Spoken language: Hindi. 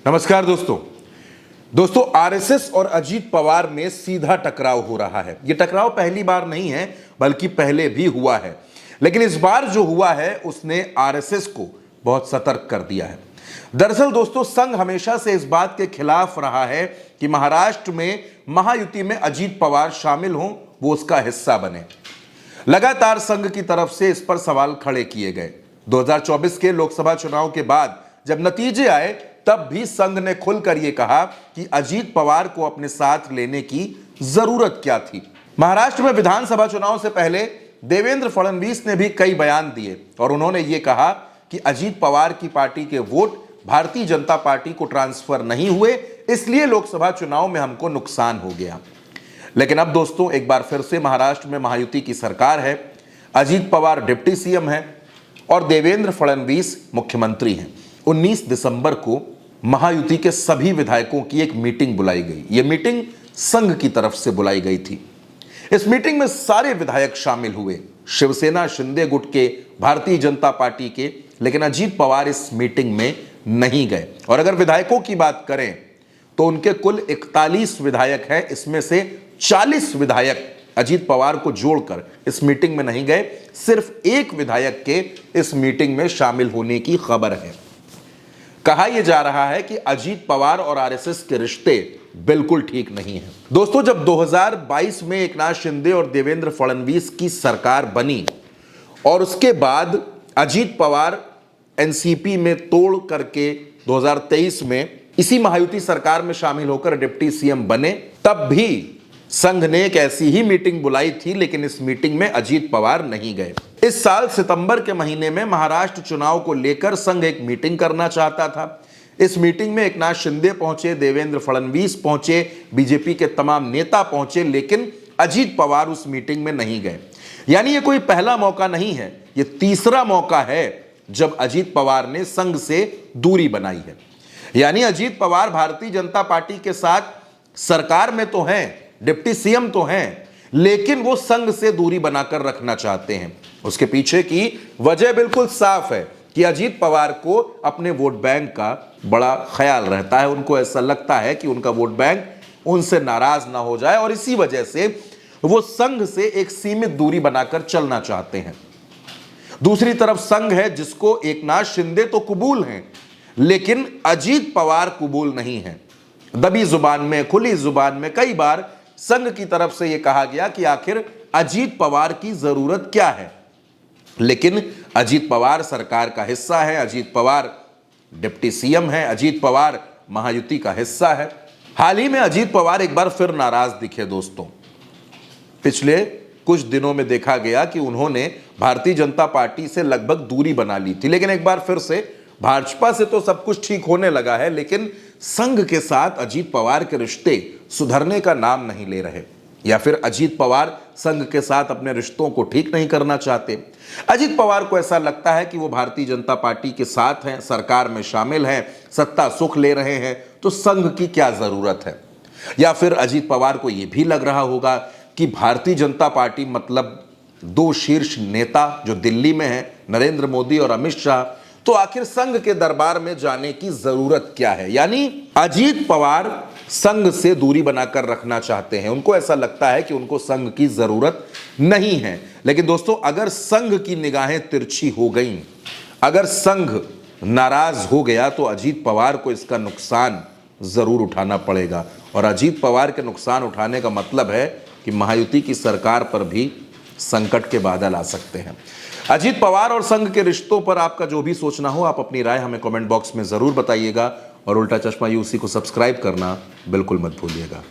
नमस्कार दोस्तों आरएसएस और अजीत पवार में सीधा टकराव हो रहा है। यह टकराव पहली बार नहीं है बल्कि पहले भी हुआ है, लेकिन इस बार जो हुआ है उसने आरएसएस को बहुत सतर्क कर दिया है। दरअसल दोस्तों, संघ हमेशा से इस बात के खिलाफ रहा है कि महाराष्ट्र में महायुति में अजीत पवार शामिल हों, वो उसका हिस्सा बने। लगातार संघ की तरफ से इस पर सवाल खड़े किए गए। 2024 के लोकसभा चुनाव के बाद जब नतीजे आए तब भी संघ ने खुलकर यह कहा कि अजीत पवार को अपने साथ लेने की जरूरत क्या थी। महाराष्ट्र में विधानसभा चुनाव से पहले देवेंद्र फडणवीस ने भी कई बयान दिए और उन्होंने यह कहा कि अजीत पवार की पार्टी के वोट भारतीय जनता पार्टी को ट्रांसफर नहीं हुए, इसलिए लोकसभा चुनाव में हमको नुकसान हो गया। लेकिन अब दोस्तों, एक बार फिर से महाराष्ट्र में महायुति की सरकार है, अजीत पवार डिप्टी सीएम है और देवेंद्र फडणवीस मुख्यमंत्री हैं। 19 दिसंबर को महायुति के सभी विधायकों की एक मीटिंग बुलाई गई। यह मीटिंग संघ की तरफ से बुलाई गई थी। इस मीटिंग में सारे विधायक शामिल हुए, शिवसेना, शिंदे गुट के, भारतीय जनता पार्टी के, लेकिन अजीत पवार इस मीटिंग में नहीं गए। और अगर विधायकों की बात करें तो उनके कुल 41 विधायक हैं, इसमें से 40 विधायक अजीत पवार को जोड़कर इस मीटिंग में नहीं गए। सिर्फ एक विधायक के इस मीटिंग में शामिल होने की खबर है। कहा यह जा रहा है कि अजीत पवार और आरएसएस के रिश्ते बिल्कुल ठीक नहीं हैं। दोस्तों, जब 2022 में एकनाथ शिंदे और देवेंद्र फडणवीस की सरकार बनी और उसके बाद अजीत पवार एनसीपी में तोड़ करके 2023 में इसी महायुति सरकार में शामिल होकर डिप्टी सीएम बने, तब भी संघ ने एक ऐसी ही मीटिंग बुलाई थी, लेकिन इस मीटिंग में अजीत पवार नहीं गए। इस साल सितंबर के महीने में महाराष्ट्र चुनाव को लेकर संघ एक मीटिंग करना चाहता था। इस मीटिंग में एकनाथ शिंदे पहुंचे, देवेंद्र फडणवीस पहुंचे, बीजेपी के तमाम नेता पहुंचे, लेकिन अजीत पवार उस मीटिंग में नहीं गए। यानी ये कोई पहला मौका नहीं है, ये तीसरा मौका है जब अजीत पवार ने संघ से दूरी बनाई है। यानी अजीत पवार भारतीय जनता पार्टी के साथ सरकार में तो हैं, डिप्टी सीएम तो हैं, लेकिन वो संघ से दूरी बनाकर रखना चाहते हैं। उसके पीछे की वजह बिल्कुल साफ है कि अजीत पवार को अपने वोट बैंक का बड़ा ख्याल रहता है। उनको ऐसा लगता है कि उनका वोट बैंक उनसे नाराज ना हो जाए और इसी वजह से वो संघ से एक सीमित दूरी बनाकर चलना चाहते हैं। दूसरी तरफ संघ है जिसको एकनाथ शिंदे तो कबूल हैं, लेकिन अजीत पवार कबूल नहीं है। दबी जुबान में, खुली जुबान में कई बार संघ की तरफ से यह कहा गया कि आखिर अजीत पवार की जरूरत क्या है, लेकिन अजीत पवार सरकार का हिस्सा है, अजीत पवार डिप्टी सीएम है, अजीत पवार महायुति का हिस्सा है। हाल ही में अजीत पवार एक बार फिर नाराज दिखे दोस्तों। पिछले कुछ दिनों में देखा गया कि उन्होंने भारतीय जनता पार्टी से लगभग दूरी बना ली थी, लेकिन एक बार फिर से भाजपा से तो सब कुछ ठीक होने लगा है, लेकिन संघ के साथ अजीत पवार के रिश्ते सुधरने का नाम नहीं ले रहे, या फिर अजीत पवार संघ के साथ अपने रिश्तों को ठीक नहीं करना चाहते। अजीत पवार को ऐसा लगता है कि वो भारतीय जनता पार्टी के साथ हैं, सरकार में शामिल हैं, सत्ता सुख ले रहे हैं, तो संघ की क्या जरूरत है। या फिर अजीत पवार को यह भी लग रहा होगा कि भारतीय जनता पार्टी मतलब दो शीर्ष नेता जो दिल्ली में हैं, नरेंद्र मोदी और अमित शाह, तो आखिर संघ के दरबार में जाने की जरूरत क्या है। यानी अजीत पवार संघ से दूरी बनाकर रखना चाहते हैं। उनको ऐसा लगता है कि उनको संघ की जरूरत नहीं है। लेकिन दोस्तों, अगर संघ की निगाहें तिरछी हो गईं, अगर संघ नाराज हो गया, तो अजीत पवार को इसका नुकसान जरूर उठाना पड़ेगा। और अजीत पवार के नुकसान उठाने का मतलब है कि महायुति की सरकार पर भी संकट के बादल आ सकते हैं। अजीत पवार और संघ के रिश्तों पर आपका जो भी सोचना हो, आप अपनी राय हमें कमेंट बॉक्स में जरूर बताइएगा और उल्टा चश्मा यूसी को सब्सक्राइब करना बिल्कुल मत भूलिएगा।